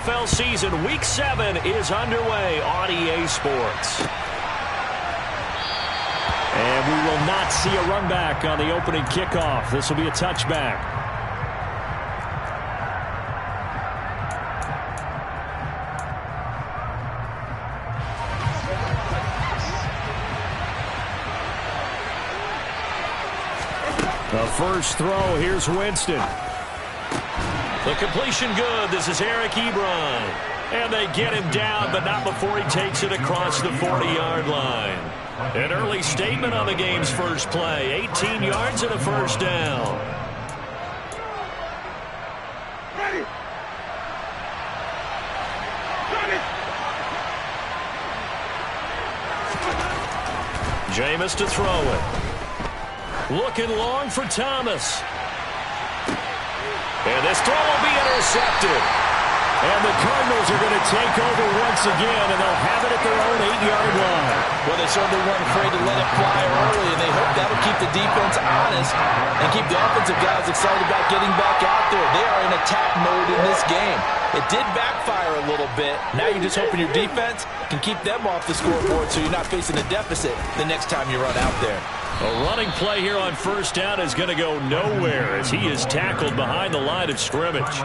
NFL season, Week 7 is underway on EA Sports. And we will not see a run back on the opening kickoff. This will be a touchback. The first throw, here's Winston. The completion good. This is Eric Ebron. And they get him down, but not before he takes it across the 40-yard line. An early statement on the game's first play. 18 yards and a first down. Jameis to throw it. Looking long for Thomas. And this throw will be intercepted. And the Cardinals are going to take over once again, and they'll have it at their own 8-yard line. Well, they certainly weren't afraid to let it fly early, and they hope that'll keep the defense honest and keep the offensive guys excited about getting back out there. They are in attack mode in this game. It did backfire a little bit. Now you're just hoping your defense can keep them off the scoreboard so you're not facing a deficit the next time you run out there. A running play here on first down is going to go nowhere as he is tackled behind the line of scrimmage.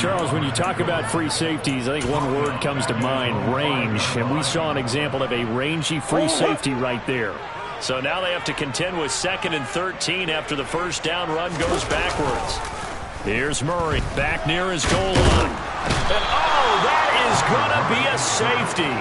Charles, when you talk about free safeties, I think one word comes to mind, range. And we saw an example of a rangy free safety right there. So now they have to contend with 2nd and 13 after the first down run goes backwards. Here's Murray back near his goal line. And that is going to be a safety.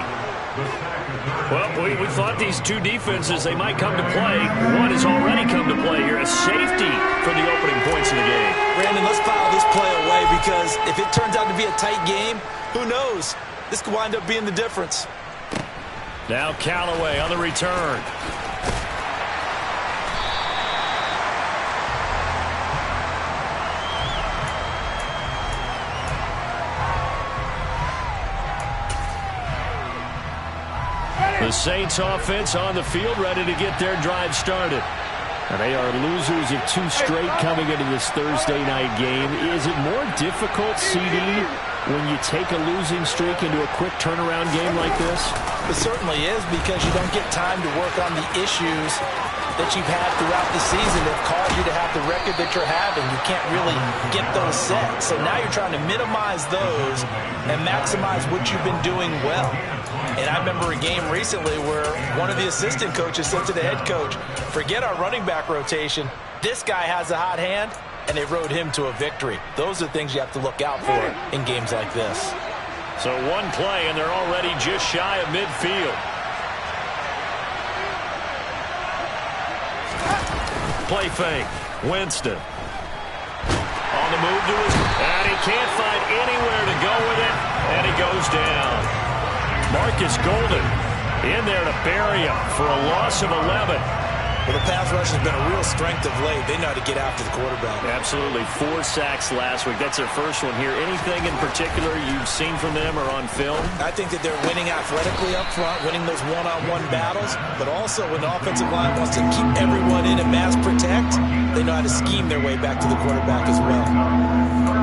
Well, we thought these two defenses, they might come to play. One has already come to play here. A safety for the opening points of the game. Brandon, let's file this play away because if it turns out to be a tight game, who knows? This could wind up being the difference. Now Callaway on the return. The Saints offense on the field, ready to get their drive started. And they are losers of 2 straight coming into this Thursday night game. Is it more difficult, CD, when you take a losing streak into a quick turnaround game like this? It certainly is because you don't get time to work on the issues that you've had throughout the season that caused you to have the record that you're having. You can't really get those set. So now you're trying to minimize those and maximize what you've been doing well. And I remember a game recently where one of the assistant coaches said to the head coach, forget our running back rotation. This guy has a hot hand, and they rode him to a victory. Those are things you have to look out for in games like this. So one play, and they're already just shy of midfield. Play fake. Winston. On the move to his... And he can't find anywhere to go with it, and he goes down. Marcus Golden in there to bury him for a loss of 11. Well, the pass rush has been a real strength of late. They know how to get after the quarterback. Absolutely. 4 sacks last week. That's their first one here. Anything in particular you've seen from them or on film? I think that they're winning athletically up front, winning those one-on-one battles, but also when the offensive line wants to keep everyone in and mass protect, they know how to scheme their way back to the quarterback as well.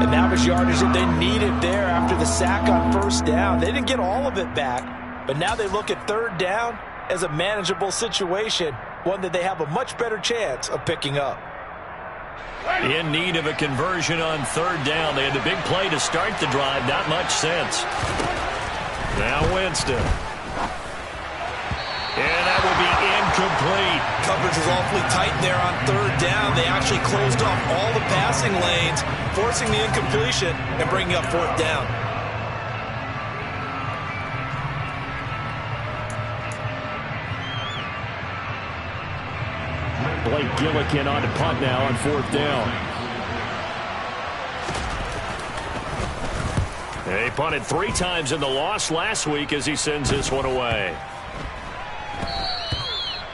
And now was yardage that they needed there after the sack on first down. They didn't get all of it back, but now they look at third down as a manageable situation, one that they have a much better chance of picking up. In need of a conversion on third down. They had the big play to start the drive. Not much sense. Now Winston. And that will be incomplete. Coverage was awfully tight there on third down. They actually closed off all the passing lanes, forcing the incompletion and bringing up fourth down. Blake Gillikin on to punt now on fourth down. He punted 3 times in the loss last week as he sends this one away.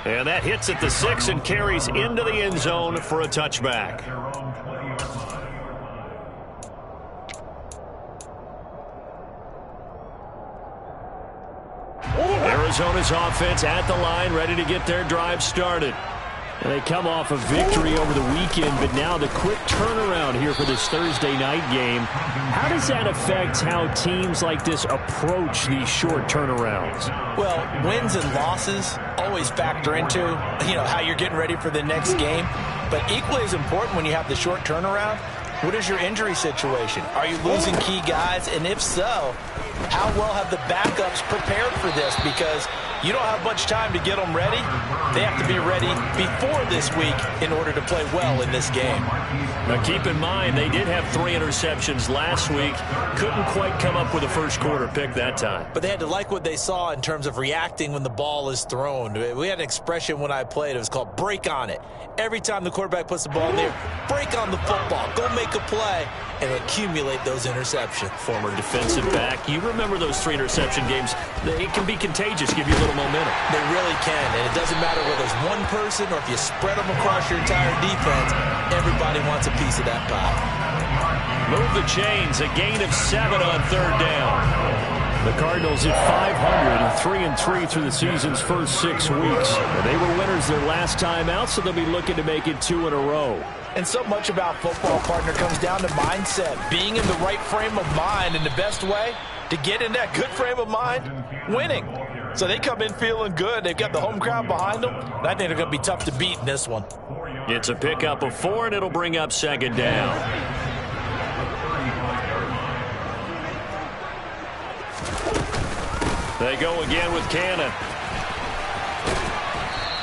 And that hits at the 6 and carries into the end zone for a touchback. Arizona's offense at the line, ready to get their drive started. And they come off a victory over the weekend, but now the quick turnaround here for this Thursday night game. How does that affect how teams like this approach these short turnarounds? Well, wins and losses always factor into, how you're getting ready for the next game. But equally as important when you have the short turnaround, what is your injury situation? Are you losing key guys? And if so, how well have the backups prepared for this? Because you don't have much time to get them ready. They have to be ready before this week in order to play well in this game. Now keep in mind, they did have 3 interceptions last week. Couldn't quite come up with a first quarter pick that time. But they had to like what they saw in terms of reacting when the ball is thrown. We had an expression when I played. It was called break on it. Every time the quarterback puts the ball in there, break on the football. Go make a play and accumulate those interceptions. Former defensive back. You remember those 3 interception games. It can be contagious, give you a little momentum. They really can, and it doesn't matter whether it's one person or if you spread them across your entire defense, everybody wants a piece of that pie. Move the chains, a gain of 7 on 3rd down. The Cardinals at 500, 3-3 through the season's first 6 weeks. They were winners their last time out, so they'll be looking to make it 2 in a row. And so much about football, partner, comes down to mindset. Being in the right frame of mind, and the best way to get in that good frame of mind, winning. So they come in feeling good. They've got the home crowd behind them. And I think they're going to be tough to beat in this one. It's a pickup of 4, and it'll bring up 2nd down. They go again with Cannon.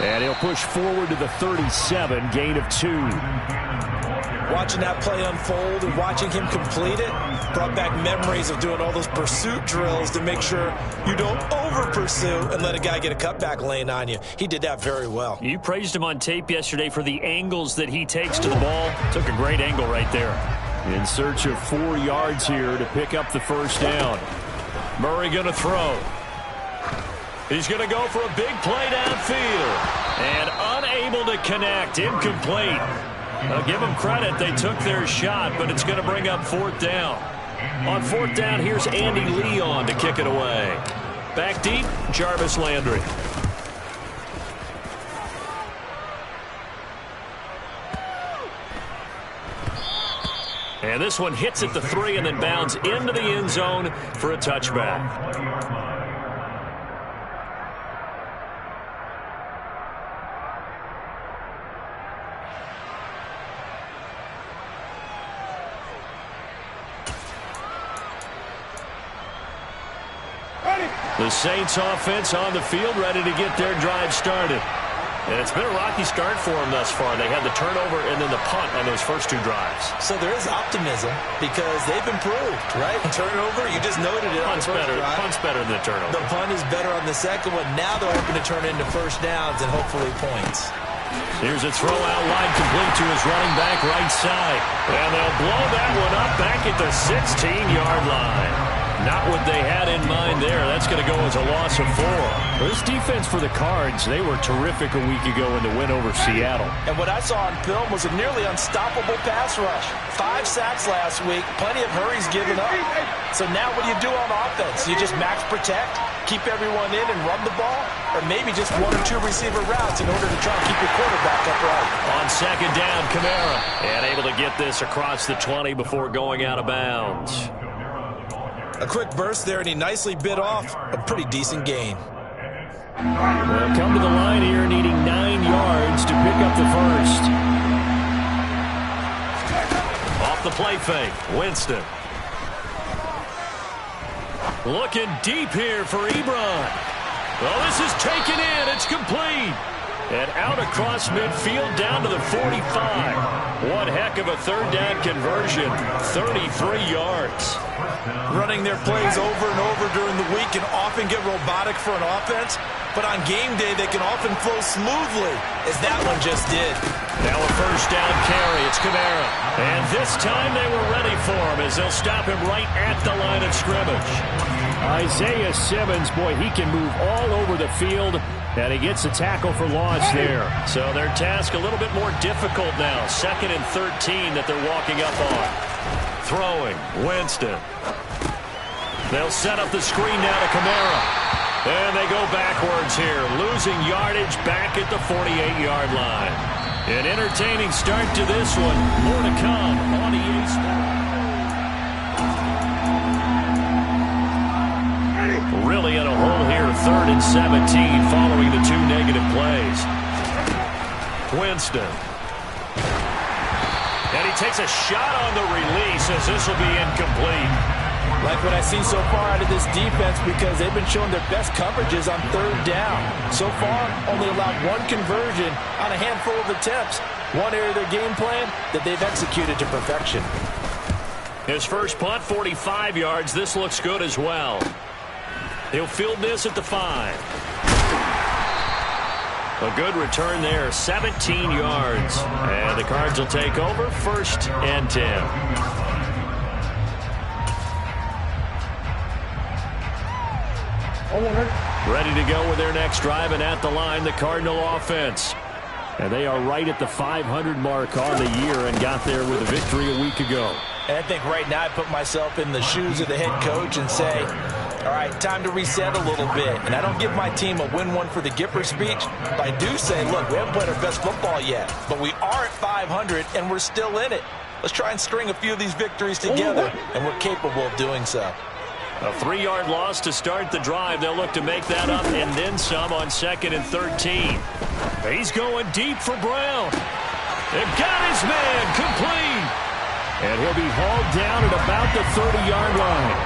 And he'll push forward to the 37, gain of 2. Watching that play unfold and watching him complete it brought back memories of doing all those pursuit drills to make sure you don't over-pursue and let a guy get a cutback lane on you. He did that very well. You praised him on tape yesterday for the angles that he takes to the ball. Took a great angle right there. In search of 4 yards here to pick up the first down. Murray going to throw. He's going to go for a big play downfield. And unable to connect. Incomplete. I'll give them credit. They took their shot, but it's going to bring up 4th down. On 4th down, here's Andy Leon to kick it away. Back deep, Jarvis Landry. And this one hits at the 3 and then bounds into the end zone for a touchback. The Saints offense on the field, ready to get their drive started. And it's been a rocky start for them thus far. They had the turnover and then the punt on those first 2 drives. So there is optimism because they've improved, right? Turnover, you just noted it. Punt's better than the turnover. The punt is better on the second one. Now they're hoping to turn into first downs and hopefully points. Here's a throw out wide complete to his running back right side. And they'll blow that one up back at the 16-yard line. Not what they had in mind there. That's going to go as a loss of 4. This defense for the Cards, they were terrific a week ago in the win over Seattle. And what I saw on film was a nearly unstoppable pass rush. 5 sacks last week, plenty of hurries given up. So now what do you do on offense? You just max protect, keep everyone in and run the ball, or maybe just 1 or 2 receiver routes in order to try and keep your quarterback upright. On 2nd down, Kamara. And able to get this across the 20 before going out of bounds. A quick burst there, and he nicely bit off a pretty decent gain. They'll come to the line here, needing 9 yards to pick up the first. Off the play fake, Winston. Looking deep here for Ebron. Well, this is taken in. It's complete. And out across midfield down to the 45. One heck of a 3rd down conversion. 33 yards. Running their plays over and over during the week can often get robotic for an offense, but on game day they can often flow smoothly, as that one just did. Now a first down carry. It's Kamara. And this time they were ready for him as they'll stop him right at the line of scrimmage. Isaiah Simmons, boy, he can move all over the field. And he gets a tackle for loss there. So their task a little bit more difficult now. 2nd and 13 that they're walking up on. Throwing, Winston. They'll set up the screen now to Kamara. And they go backwards here, losing yardage back at the 48-yard line. An entertaining start to this one. More to come on EA Sports. Really in a hole here, 3rd and 17 following the 2 negative plays. Winston. And he takes a shot on the release as this will be incomplete. Like what I've seen so far out of this defense, because they've been showing their best coverages on 3rd down. So far, only allowed 1 conversion on a handful of attempts. One area of their game plan that they've executed to perfection. His first punt, 45 yards. This looks good as well. He'll field this at the 5. A good return there, 17 yards. And the Cards will take over, 1st and 10. Ready to go with their next drive, and at the line, the Cardinal offense. And they are right at the 500 mark on the year and got there with a victory a week ago. And I think right now I put myself in the shoes of the head coach and say, all right, time to reset a little bit. And I don't give my team a win one for the Gipper speech, but I do say, look, we haven't played our best football yet, but we are at 500 and we're still in it. Let's try and string a few of these victories together, and we're capable of doing so. A 3-yard loss to start the drive. They'll look to make that up and then some on 2nd and 13. He's going deep for Brown. They've got his man complete. And he'll be hauled down at about the 30-yard line.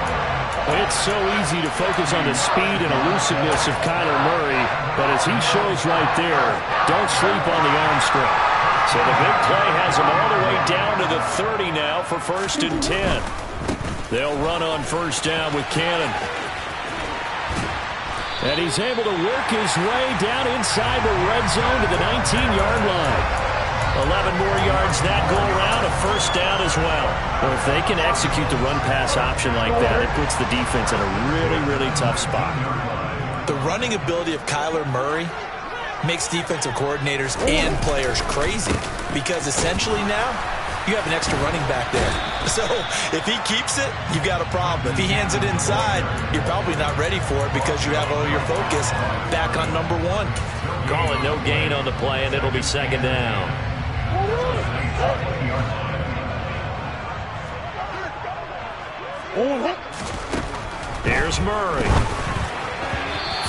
It's so easy to focus on the speed and elusiveness of Kyler Murray, but as he shows right there, don't sleep on the arm strength. So the big play has him all the way down to the 30 now for 1st and 10. They'll run on 1st down with Cannon. And he's able to work his way down inside the red zone to the 19-yard line. 11 more yards that go around, a 1st down as well. Well, if they can execute the run-pass option like that, it puts the defense in a really, really tough spot. The running ability of Kyler Murray makes defensive coordinators and players crazy, because essentially now you have an extra running back there. So if he keeps it, you've got a problem. If he hands it inside, you're probably not ready for it because you have all your focus back on number 1. Call it no gain on the play, and it'll be 2nd down. Here's Murray.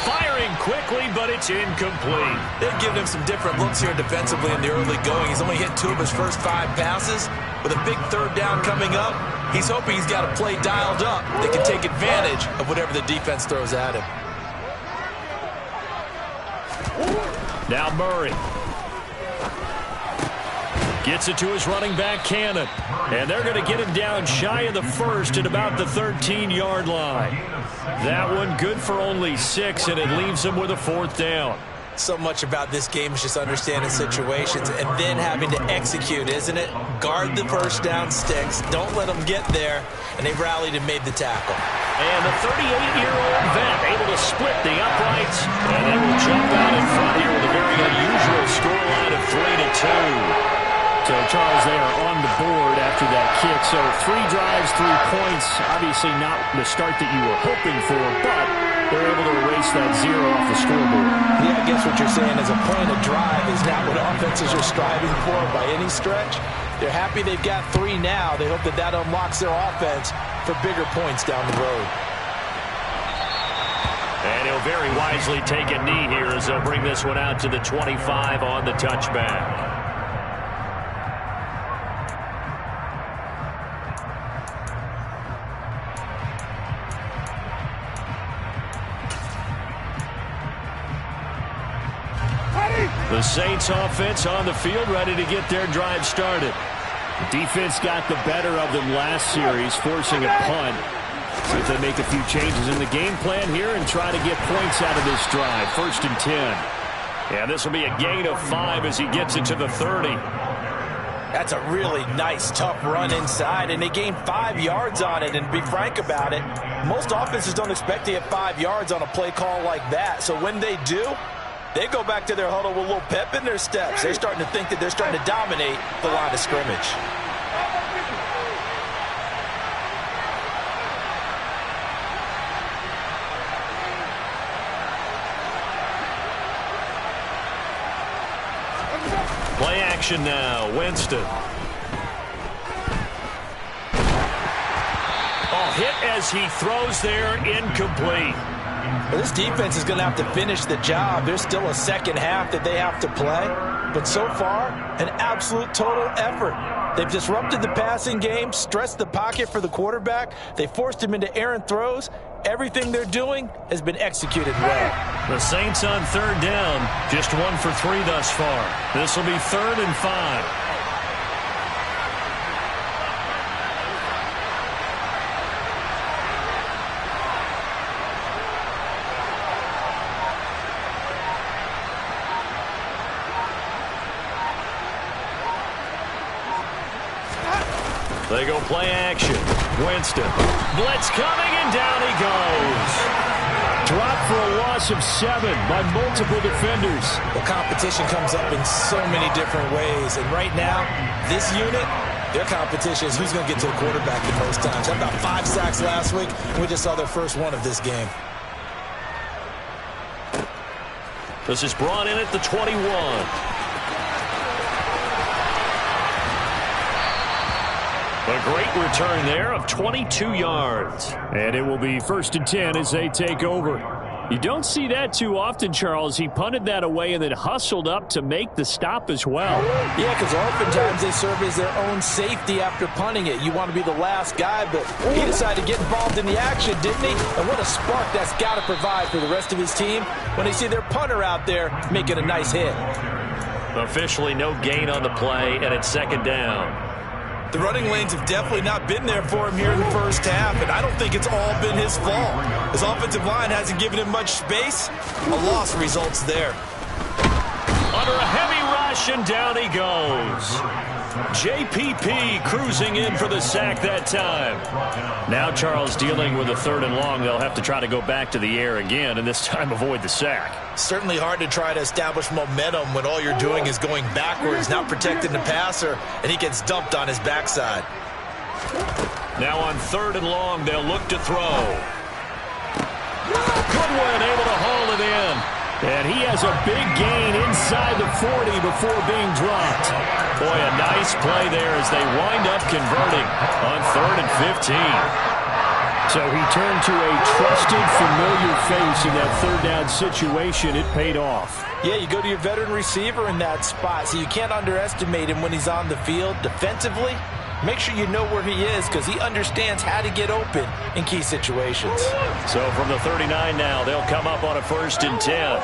Firing quickly, but it's incomplete. They've given him some different looks here defensively in the early going. He's only hit 2 of his first 5 passes. With a big 3rd down coming up, he's hoping he's got a play dialed up that can take advantage of whatever the defense throws at him. Now Murray. Gets it to his running back, Cannon. And they're going to get him down shy of the 1st at about the 13-yard line. That one good for only 6, and it leaves him with a 4th down. So much about this game is just understanding situations and then having to execute, isn't it? Guard the 1st down sticks. Don't let them get there. And they rallied and made the tackle. And the 38-year-old vet able to split the uprights. And they will jump out in front here with a very unusual scoreline of 3-2. So, Charles, they are on the board after that kick. So 3 drives, 3 points. Obviously not the start that you were hoping for, but they're able to erase that 0 off the scoreboard. Yeah, I guess what you're saying is a point of drive is not what offenses are striving for by any stretch. They're happy they've got 3 now. They hope that that unlocks their offense for bigger points down the road. And he'll very wisely take a knee here as they'll bring this one out to the 25 on the touchback. The Saints offense on the field, ready to get their drive started. The defense got the better of them last series, forcing a punt. See if they make a few changes in the game plan here and try to get points out of this drive. 1st and 10. Yeah, this will be a gain of 5 as he gets it to the 30. That's a really nice, tough run inside, and they gained 5 yards on it. And to be frank about it, most offenses don't expect to get 5 yards on a play call like that. So when they do, they go back to their huddle with a little pep in their steps. They're starting to think that they're starting to dominate the line of scrimmage. formation now. Winston. Oh, hit as he throws there, incomplete. Well, this defense is going to have to finish the job. There's still a second half that they have to play. But so far, an absolute total effort. They've disrupted the passing game, stressed the pocket for the quarterback. They forced him into errant throws. Everything they're doing has been executed well. The Saints on third down, just 1 for 3 thus far. This will be 3rd and 5. They go play action. Winston. Blitz coming, and down he goes. Dropped for a loss of 7 by multiple defenders. The competition comes up in so many different ways. And right now, this unit, their competition is who's going to get to the quarterback the most times. Had about 5 sacks last week. We just saw their first one of this game. This is brought in at the 21. A great return there of 22 yards. And it will be 1st and 10 as they take over. You don't see that too often, Charles. He punted that away and then hustled up to make the stop as well. Yeah, because oftentimes they serve as their own safety after punting it. You want to be the last guy, but he decided to get involved in the action, didn't he? And what a spark that's got to provide for the rest of his team when they see their punter out there making a nice hit. Officially no gain on the play, and it's 2nd down. The running lanes have definitely not been there for him here in the first half, and I don't think it's all been his fault. His offensive line hasn't given him much space. A loss results there. Under a heavy rush, and down he goes. JPP cruising in for the sack that time. Now Charles dealing with a 3rd and long. They'll have to try to go back to the air again, and this time avoid the sack. Certainly hard to try to establish momentum when all you're doing is going backwards, not protecting the passer, and he gets dumped on his backside. Now on 3rd and long, they'll look to throw. Goodwin able to haul it in. And he has a big gain inside the 40 before being dropped. Boy, a nice play there as they wind up converting on 3rd and 15. So he turned to a trusted, familiar face in that 3rd down situation. It paid off. Yeah, you go to your veteran receiver in that spot, so you can't underestimate him when he's on the field. Defensively, make sure you know where he is because he understands how to get open in key situations. So from the 39 now, they'll come up on a 1st and 10.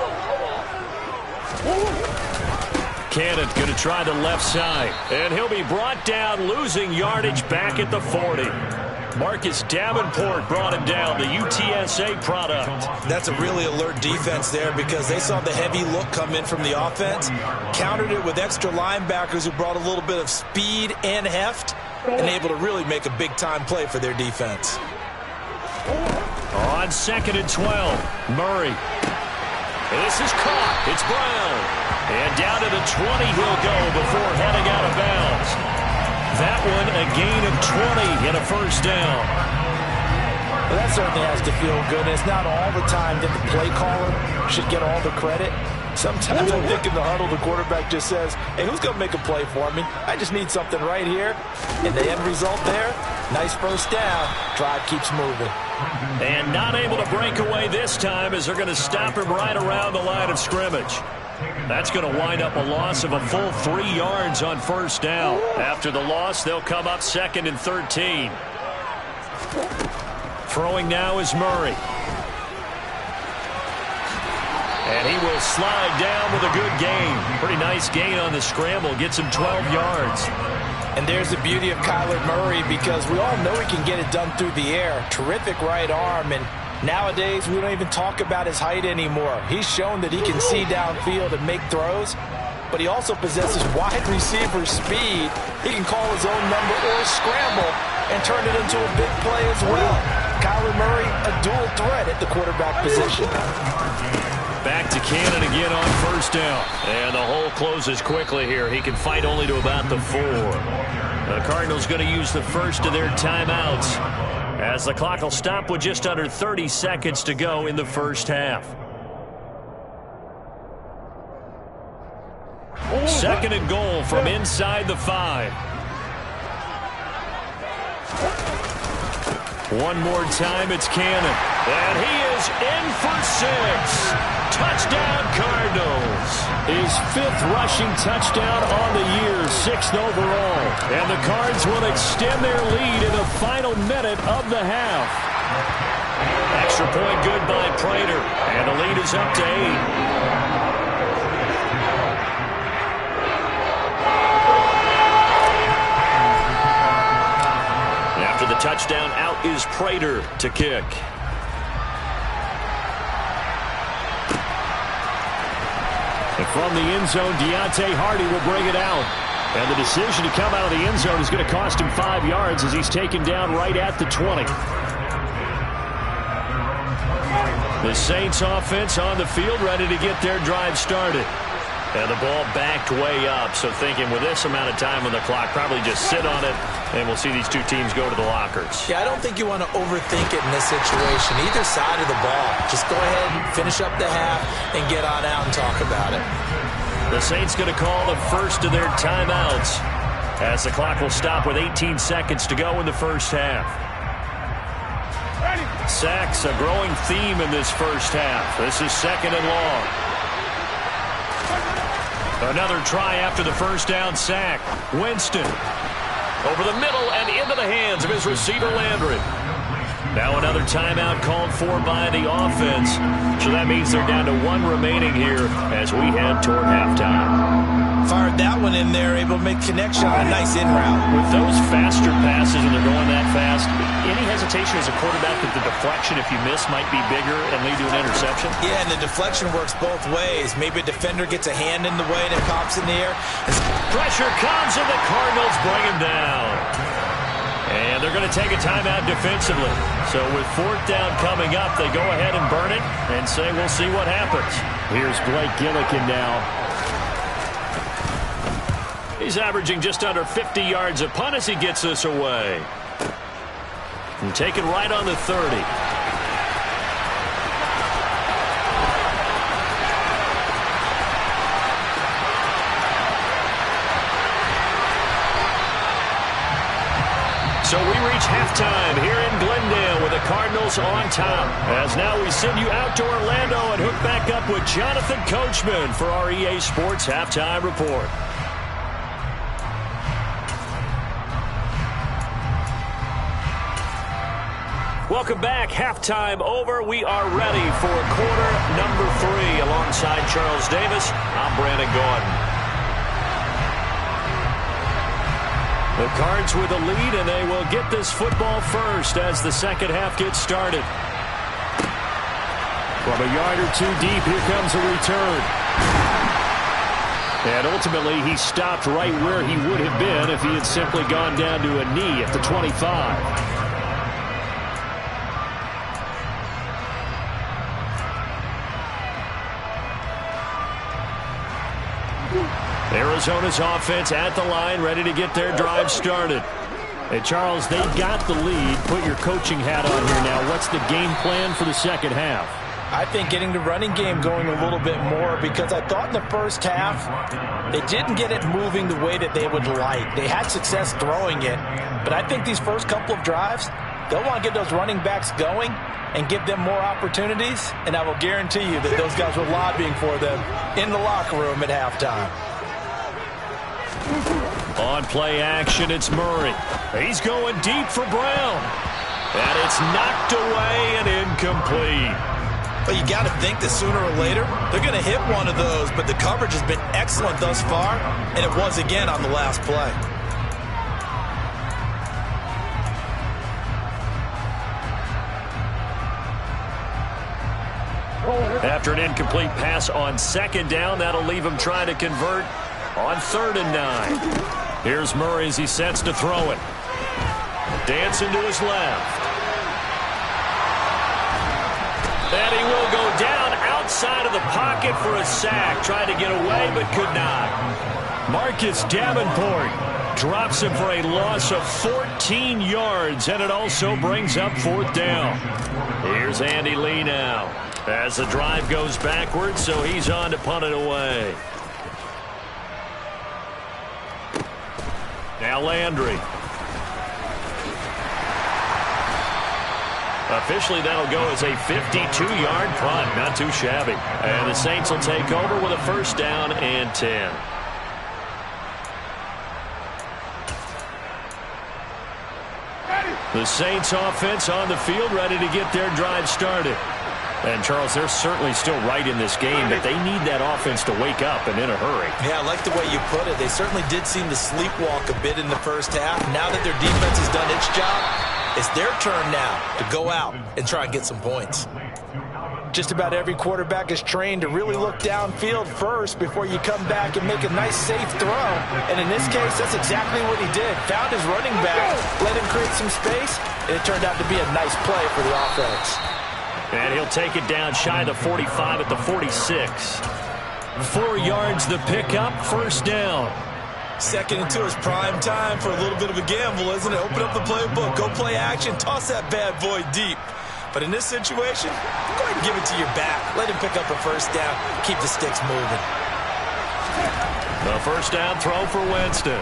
Cannon going to try the left side, and he'll be brought down, losing yardage back at the 40. Marcus Davenport brought him down, the UTSA product. That's a really alert defense there because they saw the heavy look come in from the offense, countered it with extra linebackers who brought a little bit of speed and heft, and able to really make a big-time play for their defense. On 2nd and 12, Murray. This is caught. It's Brown. And down to the 20 he'll go before heading out of bounds. That one a gain of 20 and a 1st down. Well, that certainly has to feel good. And it's not all the time that the play caller should get all the credit. Sometimes I think in the huddle, the quarterback just says, hey, who's going to make a play for me? I just need something right here. And the end result there, nice 1st down. Drive keeps moving. And not able to break away this time as they're going to stop him right around the line of scrimmage. That's going to wind up a loss of a full 3 yards on 1st down. After the loss, they'll come up 2nd and 13. Throwing now is Murray. And he will slide down with a good gain. Pretty nice gain on the scramble. Gets him 12 yards. And there's the beauty of Kyler Murray because we all know he can get it done through the air. Terrific right arm, and nowadays we don't even talk about his height anymore. He's shown that he can see downfield and make throws, but he also possesses wide receiver speed. He can call his own number or scramble and turn it into a big play as well. Kyler Murray, a dual threat at the quarterback position. Back to Cannon again on 1st down. And the hole closes quickly here. He can fight only to about the 4. The Cardinals going to use the first of their timeouts as the clock will stop with just under 30 seconds to go in the 1st half. second and goal from inside the 5. One more time, it's Cannon. And he is in for 6. Touchdown, Cardinals. His 5th rushing touchdown on the year, 6th overall. And the Cards will extend their lead in the final minute of the half. Extra point good by Prater. And the lead is up to 8. After the touchdown, out is Prater to kick. And from the end zone, Deontay Hardy will bring it out. And the decision to come out of the end zone is going to cost him 5 yards as he's taken down right at the 20. The Saints offense on the field, ready to get their drive started. And the ball backed way up, so thinking with this amount of time on the clock, probably just sit on it, and we'll see these two teams go to the lockers. Yeah, I don't think you want to overthink it in this situation. Either side of the ball. Just go ahead and finish up the half and get on out and talk about it. The Saints going to call the first of their timeouts as the clock will stop with 18 seconds to go in the first half. Sacks, a growing theme in this first half. This is second and long. Another try after the first down sack. Winston over the middle and into the hands of his receiver Landry. Now another timeout called for by the offense. So that means they're down to 1 remaining here as we head toward halftime. Fired that one in there, able to make connection on a nice in route. With those faster passes and they're going that fast, any hesitation as a quarterback that the deflection, if you miss, might be bigger and lead to an interception? Yeah, and the deflection works both ways. Maybe a defender gets a hand in the way and it pops in the air. Pressure comes and the Cardinals bring him down. And they're going to take a timeout defensively. So with 4th down coming up, they go ahead and burn it and say we'll see what happens. Here's Blake Gillikin now. He's averaging just under 50 yards a punt as he gets this away. And taken right on the 30. So we reach halftime here in Glendale with the Cardinals on top. As now we send you out to Orlando and hook back up with Jonathan Coachman for our EA Sports Halftime Report. Welcome back. Halftime over. We are ready for quarter number 3. Alongside Charles Davis, I'm Brandon Gaudin. The Cards with a lead, and they will get this football first as the second half gets started. From a yard or 2 deep, here comes a return. And ultimately, he stopped right where he would have been if he had simply gone down to a knee at the 25. Arizona's offense at the line, ready to get their drive started. Hey, Charles, they've got the lead. Put your coaching hat on here now. What's the game plan for the second half? I think getting the running game going a little bit more, because I thought in the first half they didn't get it moving the way that they would like. They had success throwing it, but I think these first couple of drives, they'll want to get those running backs going and give them more opportunities, and I will guarantee you that those guys were lobbying for them in the locker room at halftime. On play action, it's Murray. He's going deep for Brown. And it's knocked away and incomplete. But you got to think that sooner or later, they're going to hit one of those, but the coverage has been excellent thus far, and it was again on the last play. After an incomplete pass on second down, that'll leave him trying to convert on 3rd and 9. Here's Murray as he sets to throw it. Dancing to his left. And he will go down outside of the pocket for a sack. Tried to get away, but could not. Marcus Davenport drops him for a loss of 14 yards, and it also brings up 4th down. Here's Andy Lee now as the drive goes backwards, so he's on to punt it away. Now Landry. Officially, that'll go as a 52-yard punt. Not too shabby. And the Saints will take over with a first down and 10. The Saints offense on the field, ready to get their drive started. And, Charles, they're certainly still right in this game, but they need that offense to wake up and in a hurry. Yeah, I like the way you put it. They certainly did seem to sleepwalk a bit in the first half. Now that their defense has done its job, it's their turn now to go out and try and get some points. Just about every quarterback is trained to really look downfield first before you come back and make a nice, safe throw. And in this case, that's exactly what he did. Found his running back, let him create some space, and it turned out to be a nice play for the offense. And he'll take it down shy of the 45 at the 46. 4 yards the pickup, first down. 2nd and 2 is prime time for a little bit of a gamble, isn't it? Open up the playbook, go play action, toss that bad boy deep. But in this situation, go ahead and give it to your back. Let him pick up a first down, keep the sticks moving. The first down throw for Winston.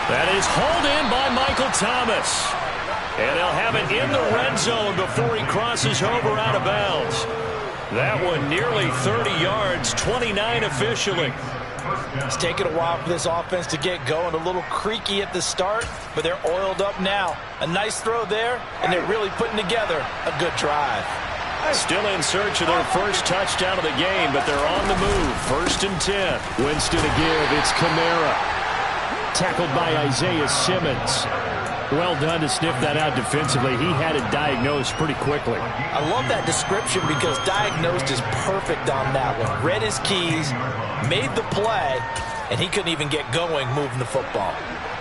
That is hauled in by Michael Thomas. And they'll have it in the red zone before he crosses over out of bounds. That one nearly 30 yards, 29 officially. It's taken a while for this offense to get going. A little creaky at the start, but they're oiled up now. A nice throw there, and they're really putting together a good drive. Still in search of their first touchdown of the game, but they're on the move. 1st and 10. Winston to give. It's Kamara. Tackled by Isaiah Simmons. Well done to sniff that out defensively. He had it diagnosed pretty quickly. I love that description because diagnosed is perfect on that one. Read his keys, made the play, and he couldn't even get going moving the football.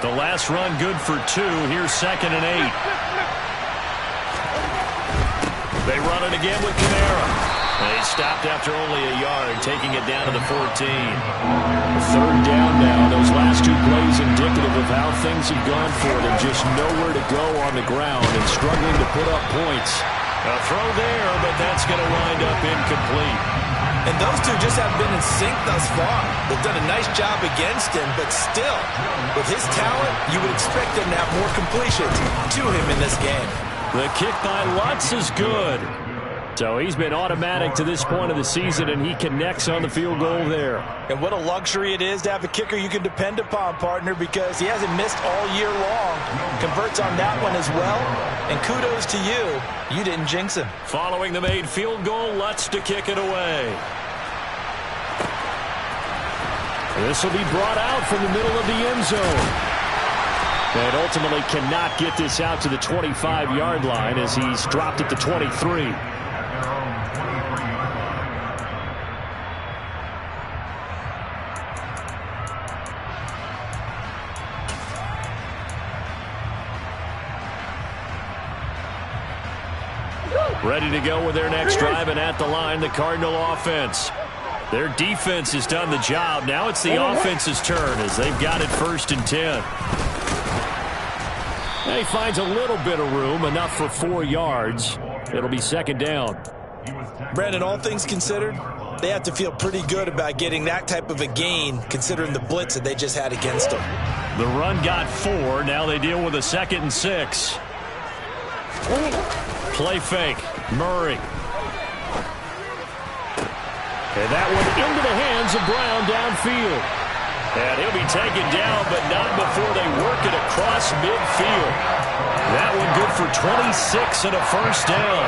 The last run good for 2. Here's 2nd and 8. They run it again with Kamara. They stopped after only a yard, taking it down to the 14. 3rd down now. Those last 2 plays indicative of how things have gone for them. Just nowhere to go on the ground and struggling to put up points. A throw there, but that's going to wind up incomplete. And those two just haven't been in sync thus far. They've done a nice job against him, but still, with his talent, you would expect them to have more completions to him in this game. The kick by Lutz is good. So he's been automatic to this point of the season, and he connects on the field goal there. And what a luxury it is to have a kicker you can depend upon, partner, because he hasn't missed all year long. Converts on that one as well. And kudos to you. You didn't jinx him. Following the made field goal, Lutz to kick it away. This will be brought out from the middle of the end zone. And ultimately cannot get this out to the 25-yard line as he's dropped at the 23. Ready to go with their next drive, and at the line, the Cardinal offense. Their defense has done the job. Now it's the offense's turn as they've got it 1st and 10. And he finds a little bit of room, enough for 4 yards. It'll be 2nd down. Brandon, all things considered, they have to feel pretty good about getting that type of a gain considering the blitz that they just had against them. The run got 4. Now they deal with a 2nd and 6. Play fake. Murray. And that one into the hands of Brown downfield. And he'll be taken down, but not before they work it across midfield. That one good for 26 and a first down.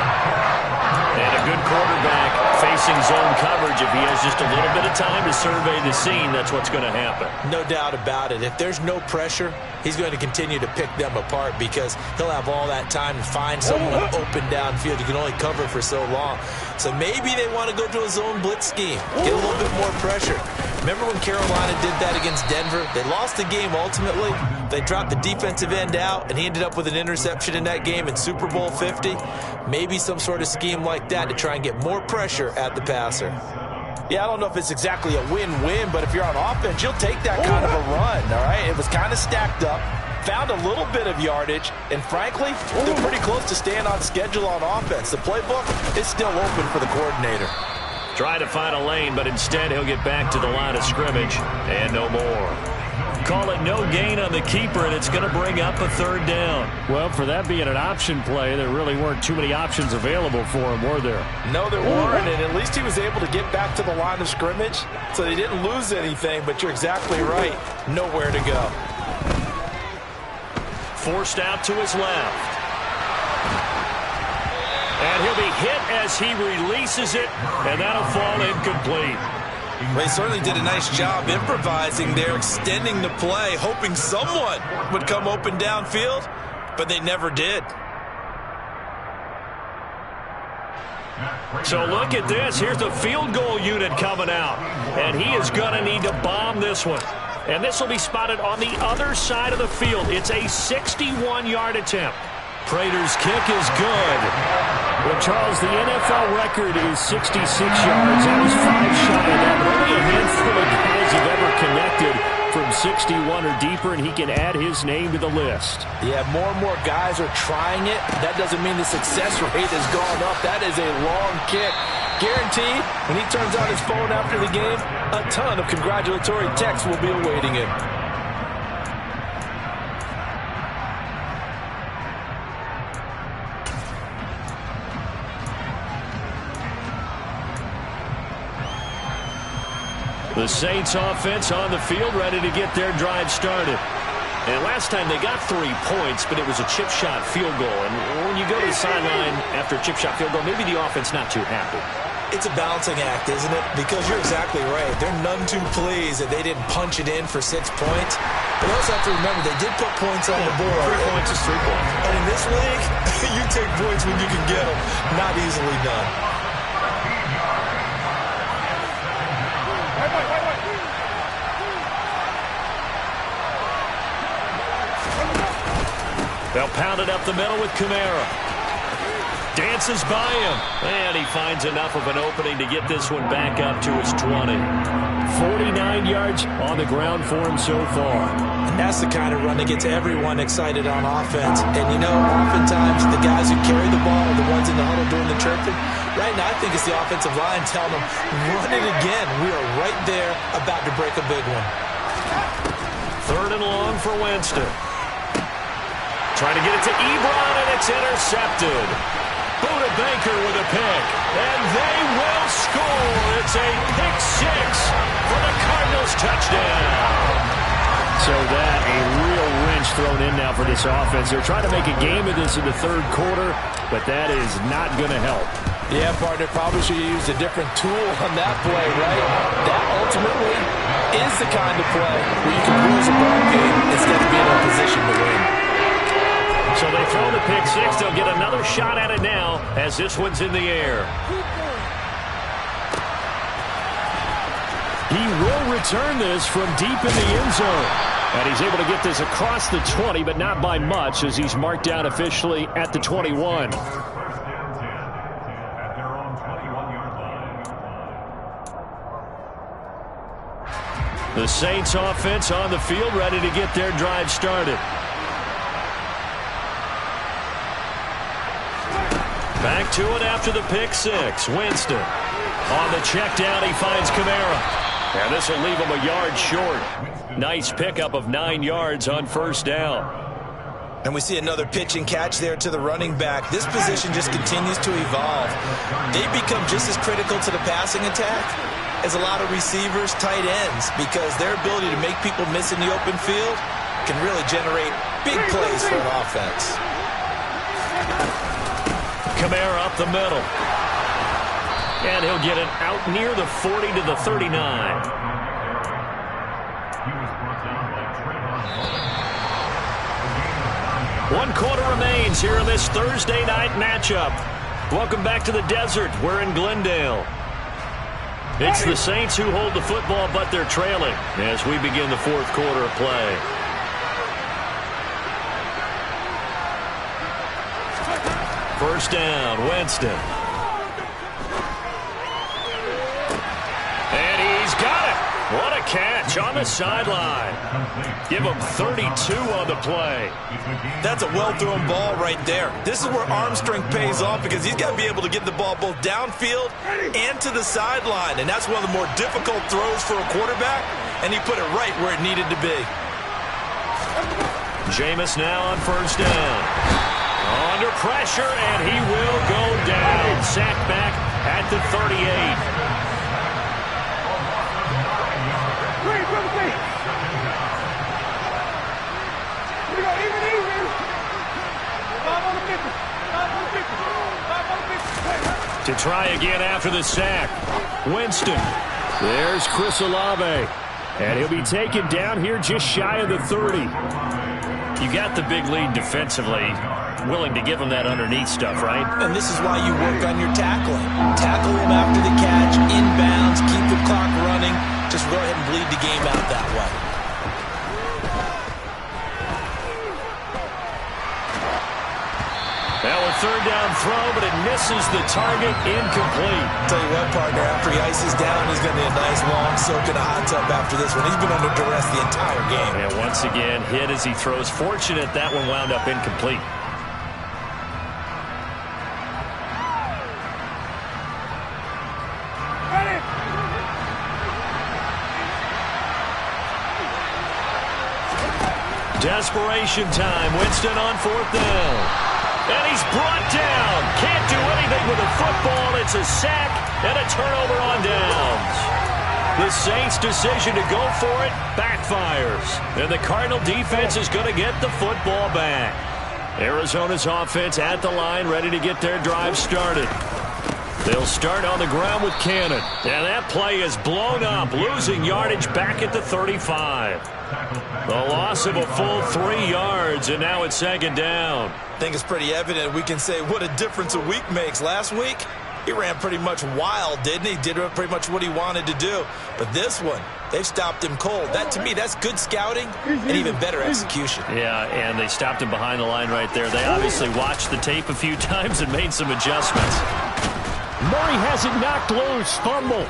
And a good quarterback facing zone coverage. If he has just a little bit of time to survey the scene, that's what's going to happen. No doubt about it. If there's no pressure, he's going to continue to pick them apart because he'll have all that time to find someone open downfield. You can only cover for so long. So maybe they want to go to a zone blitz scheme, get a little bit more pressure. Remember when Carolina did that against Denver? They lost the game ultimately. They dropped the defensive end out, and he ended up with an interception in that game in Super Bowl 50. Maybe some sort of scheme like that to try and get more pressure at the passer. Yeah, I don't know if it's exactly a win-win, but if you're on offense, you'll take that kind of a run, all right? It was kind of stacked up, found a little bit of yardage, and frankly, they're pretty close to staying on schedule on offense. The playbook is still open for the coordinator. Try to find a lane, but instead he'll get back to the line of scrimmage, and no more. call it no gain on the keeper, and it's going to bring up a third down. Well, for that being an option play, there really weren't too many options available for him, were there? No, there weren't, and at least he was able to get back to the line of scrimmage, so they didn't lose anything, but you're exactly right. Nowhere to go. Forced out to his left. And he'll be hit as he releases it, and that'll fall incomplete. Well, he certainly did a nice job improvising there, extending the play, hoping someone would come open downfield, but they never did. So look at this. Here's the field goal unit coming out, and he is going to need to bomb this one. And this will be spotted on the other side of the field. It's a 61-yard attempt. Prater's kick is good. Well, Charles, the NFL record is 66 yards. That was 5 shy of that, but only a handful of guys have ever connected from 61 or deeper, and he can add his name to the list. Yeah, more and more guys are trying it. That doesn't mean the success rate has gone up. That is a long kick. Guaranteed, when he turns on his phone after the game, a ton of congratulatory texts will be awaiting him. The Saints offense on the field, ready to get their drive started. And last time they got 3 points, but it was a chip shot field goal. And when you go to the sideline after a chip shot field goal, maybe the offense not too happy. It's a balancing act, isn't it? Because you're exactly right. They're none too pleased that they didn't punch it in for 6 points. But also have to remember, they did put points on the board. 3 points is 3 points. And in this league, you take points when you can get them. Not easily done. They'll pound it up the middle with Kamara. Dances by him. And he finds enough of an opening to get this one back up to his 20. 49 yards on the ground for him so far. And that's the kind of run that gets everyone excited on offense. And, you know, oftentimes the guys who carry the ball are the ones in the huddle doing the chirping. Right now, I think it's the offensive line telling them, run it again. We are right there about to break a big one. 3rd and long for Winston. Trying to get it to Ebron, and it's intercepted. Buda Baker with a pick, and they will score. It's a pick 6 for the Cardinals touchdown. So that, a real wrench thrown in now for this offense. They're trying to make a game of this in the 3rd quarter, but that is not going to help. Yeah, partner, probably should have used a different tool on that play, right? That ultimately is the kind of play where you can lose a ball game instead of being in a position to win. So they throw the pick 6. They'll get another shot at it now as this one's in the air. He will return this from deep in the end zone. And he's able to get this across the 20, but not by much as he's marked down officially at the 21. The Saints offense on the field, ready to get their drive started. Back to it after the pick 6. Winston. On the check down, he finds Kamara. And this will leave him a yard short. Nice pickup of 9 yards on 1st down. And we see another pitch and catch there to the running back. This position just continues to evolve. They become just as critical to the passing attack as a lot of receivers, tight ends, because their ability to make people miss in the open field can really generate big plays for an offense. Kamara up the middle. And he'll get it out near the 40 to the 39. One quarter remains here in this Thursday night matchup. Welcome back to the desert. We're in Glendale. It's the Saints who hold the football, but they're trailing as we begin the 4th quarter of play. First down, Winston. And he's got it. What a catch on the sideline. Give him 32 on the play. That's a well-thrown ball right there. This is where arm strength pays off because he's got to be able to get the ball both downfield and to the sideline. And that's one of the more difficult throws for a quarterback, and he put it right where it needed to be. Jameis now on first down. Under pressure, and he will go down. Sacked back at the 38. To try again after the sack. Winston. There's Chris Olave. And he'll be taken down here just shy of the 30. You got the big lead defensively. Willing to give him that underneath stuff, right? And this is why you work on your tackling. Tackle him after the catch, inbounds, keep the clock running. Just go ahead and bleed the game out that way. Now a third down throw, but it misses the target, incomplete. Tell you what, partner, after he ices down, he's going to need a nice long soak in a hot tub after this one. He's been under duress the entire game. And once again, hit as he throws. Fortunate that one wound up incomplete. Desperation time. Winston on fourth down. And he's brought down. Can't do anything with the football. It's a sack and a turnover on downs. The Saints' decision to go for it backfires. And the Cardinal defense is going to get the football back. Arizona's offense at the line, ready to get their drive started. They'll start on the ground with Cannon. And that play is blown up, losing yardage back at the 35. The loss of a full 3 yards, and now it's second down. I think it's pretty evident. We can say what a difference a week makes. Last week, he ran pretty much wild, didn't he? Did pretty much what he wanted to do. But this one, they've stopped him cold. That, to me, that's good scouting and even better execution. Yeah, and they stopped him behind the line right there. They obviously watched the tape a few times and made some adjustments. Murray has it knocked loose. Fumble.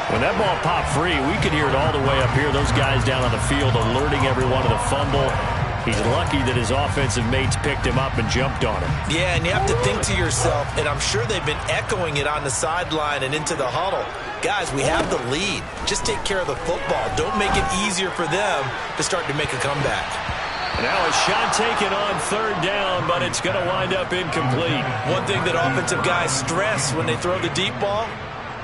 When that ball popped free, we could hear it all the way up here. Those guys down on the field alerting everyone of the fumble. He's lucky that his offensive mates picked him up and jumped on him. Yeah, and you have to think to yourself, and I'm sure they've been echoing it on the sideline and into the huddle. Guys, we have the lead. Just take care of the football. Don't make it easier for them to start to make a comeback. Now a shot taken on third down, but it's going to wind up incomplete. One thing that offensive guys stress when they throw the deep ball,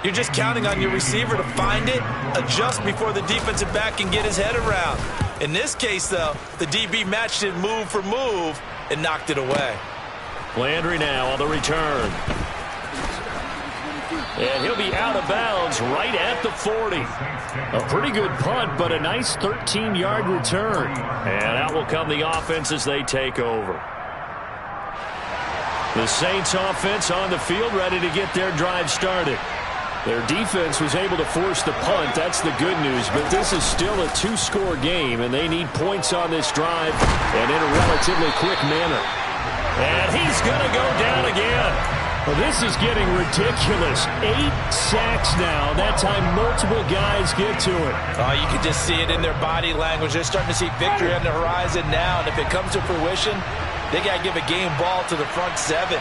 you're just counting on your receiver to find it, adjust before the defensive back can get his head around. In this case, though, the DB matched it move for move and knocked it away. Landry now on the return. And he'll be out of bounds right at the 40. A pretty good punt, but a nice 13-yard return. And out will come the offense as they take over. The Saints offense on the field, ready to get their drive started. Their defense was able to force the punt. That's the good news. But this is still a 2-score game, and they need points on this drive and in a relatively quick manner. And he's going to go down again. Well, this is getting ridiculous. 8 sacks now. That time multiple guys get to it. Oh, you can just see it in their body language. They're starting to see victory on the horizon now. And if it comes to fruition, they got to give a game ball to the front 7.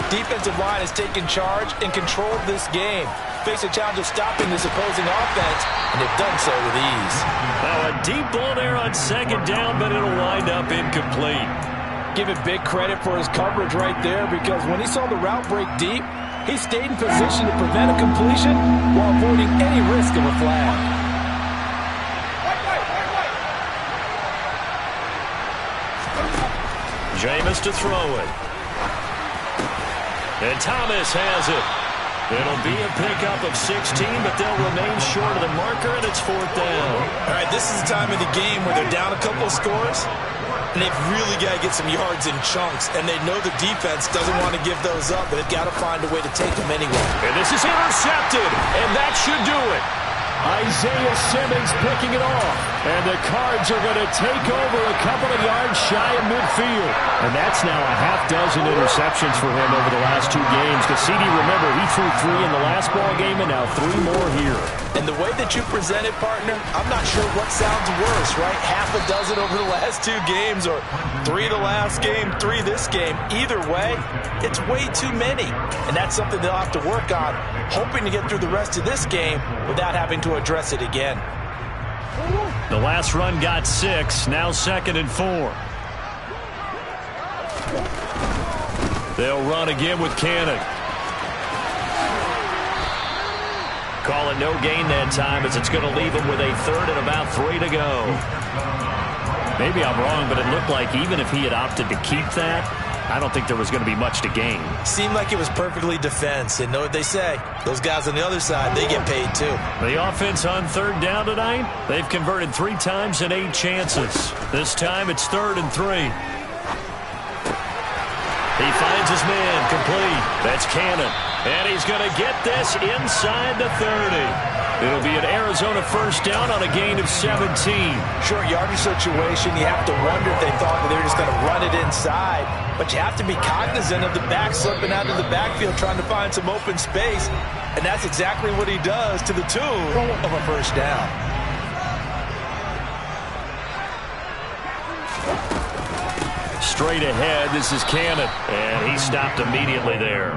Defensive line has taken charge and controlled this game. Face a challenge of stopping this opposing offense, and they've done so with ease. Now a deep ball there on second down, but it'll wind up incomplete. Give it big credit for his coverage right there, because when he saw the route break deep, he stayed in position to prevent a completion while avoiding any risk of a flag. Jameis to throw it. And Thomas has it. It'll be a pickup of 16, but they'll remain short of the marker, and it's fourth down. All right, this is the time of the game where they're down a couple of scores, and they've really got to get some yards in chunks, and they know the defense doesn't want to give those up, but they've got to find a way to take them anyway. And this is intercepted, and that should do it. Isaiah Simmons picking it off. And the Cards are going to take over a couple of yards shy of midfield. And that's now a half dozen interceptions for him over the last 2 games. Cassidy, remember, he threw 3 in the last ball game and now 3 more here. And the way that you present it, partner, I'm not sure what sounds worse, right? Half a dozen over the last 2 games, or 3 the last game, 3 this game. Either way, it's way too many. And that's something they'll have to work on, hoping to get through the rest of this game without having to address it again. The last run got 6. Now 2nd and 4. They'll run again with Cannon. Call it no gain that time as it's going to leave them with a 3rd and about 3 to go. Maybe I'm wrong, but it looked like even if he had opted to keep that, I don't think there was going to be much to gain. Seemed like it was perfectly defense. And know what they say? Those guys on the other side, they get paid too. The offense on 3rd down tonight, they've converted 3 times in 8 chances. This time it's 3rd and 3. He finds his man, complete. That's Cannon. And he's going to get this inside the 30. It'll be an Arizona 1st down on a gain of 17. Short yardage situation, you have to wonder if they thought they were just going to run it inside. But you have to be cognizant of the back slipping out of the backfield trying to find some open space. And that's exactly what he does to the tune of a 1st down. Straight ahead, this is Cannon. And he stopped immediately there.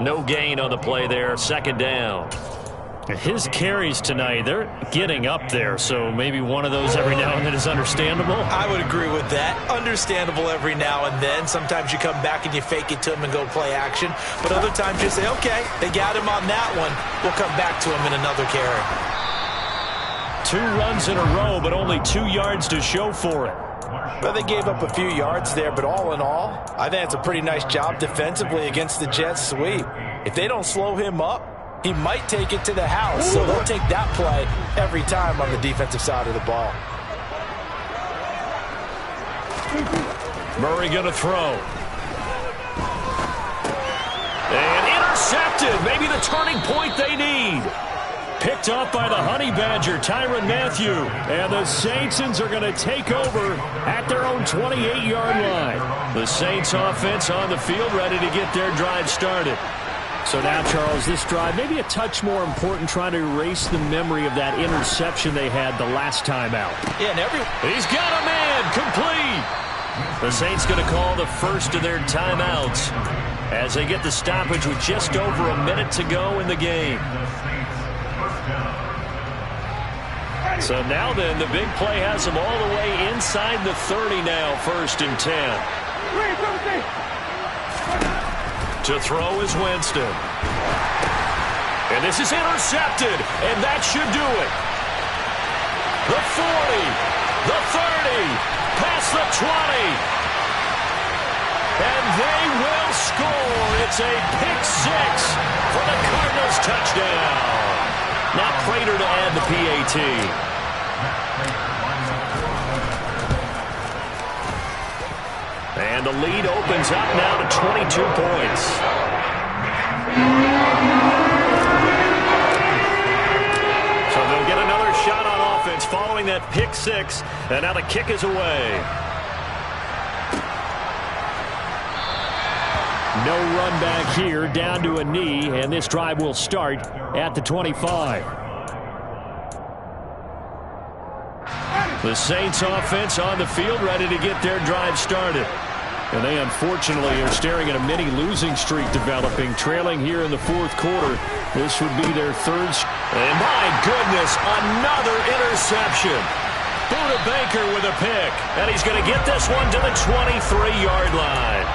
No gain on the play there, 2nd down. His carries tonight, they're getting up there, so maybe one of those every now and then is understandable. I would agree with that. Understandable every now and then. Sometimes you come back and you fake it to him and go play action. But other times you say, okay, they got him on that one. We'll come back to him in another carry. 2 runs in a row, but only 2 yards to show for it. Well, they gave up a few yards there, but all in all, I think it's a pretty nice job defensively against the Jets sweep. If they don't slow him up, he might take it to the house, so they'll take that play every time on the defensive side of the ball. Murray going to throw. And intercepted. Maybe the turning point they need. Picked up by the Honey Badger, Tyrann Mathieu. And the Saints are going to take over at their own 28-yard line. The Saints offense on the field ready to get their drive started. So now, Charles, this drive maybe a touch more important, trying to erase the memory of that interception they had the last time out. Yeah, and he's got a man, complete. The Saints going to call the first of their timeouts as they get the stoppage with just over a minute to go in the game. So now then, the big play has them all the way inside the 30 now, 1st and 10. To throw is Winston. And this is intercepted, and that should do it. The 40, the 30, past the 20. And they will score. It's a pick 6 for the Cardinals touchdown. Now Prater to add the PAT. And the lead opens up now to 22 points. So they'll get another shot on offense following that pick 6. And now the kick is away. No run back here, down to a knee, and this drive will start at the 25. The Saints offense on the field ready to get their drive started. And they unfortunately are staring at a mini losing streak developing, trailing here in the 4th quarter. This would be their 3rd. And my goodness, another interception. Buda Baker with a pick. And he's going to get this one to the 23-yard line.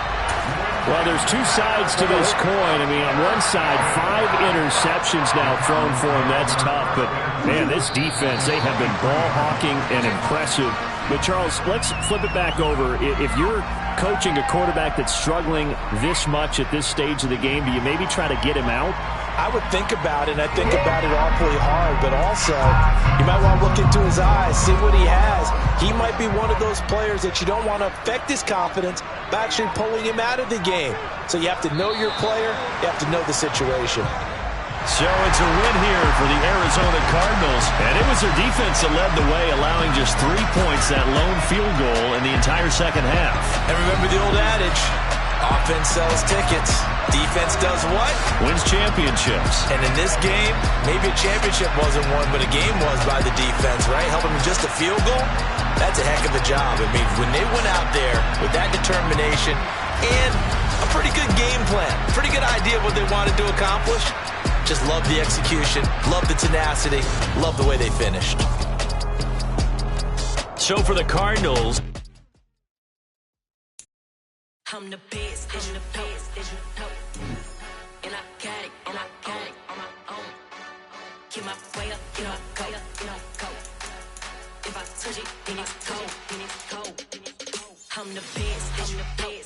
Well, there's 2 sides to this coin. I mean, on one side, 5 interceptions now thrown for him. That's tough. But, man, this defense, they have been ball hawking and impressive. But, Charles, let's flip it back over. If you're coaching a quarterback that's struggling this much at this stage of the game, do you maybe try to get him out? I would think about it, and I think about it awfully hard, but also you might want to look into his eyes, see what he has. He might be one of those players that you don't want to affect his confidence by actually pulling him out of the game. So you have to know your player, you have to know the situation. So it's a win here for the Arizona Cardinals, and it was their defense that led the way, allowing just 3 points, that lone field goal in the entire second half. And remember the old adage, offense sells tickets, defense does what? Wins championships. And in this game, maybe a championship wasn't won, but a game was by the defense, right? Helping them just a field goal, that's a heck of a job. I mean, when they went out there with that determination and a pretty good game plan, pretty good idea of what they wanted to accomplish, just love the execution, love the tenacity, love the way they finished. So for the Cardinals, I'm the best, I'm the best, and I got it, and I got it on my own. Get my way up, get up, go, get up, go. If I touch it, then it's cold, then it's cold. I'm the best, I'm the best.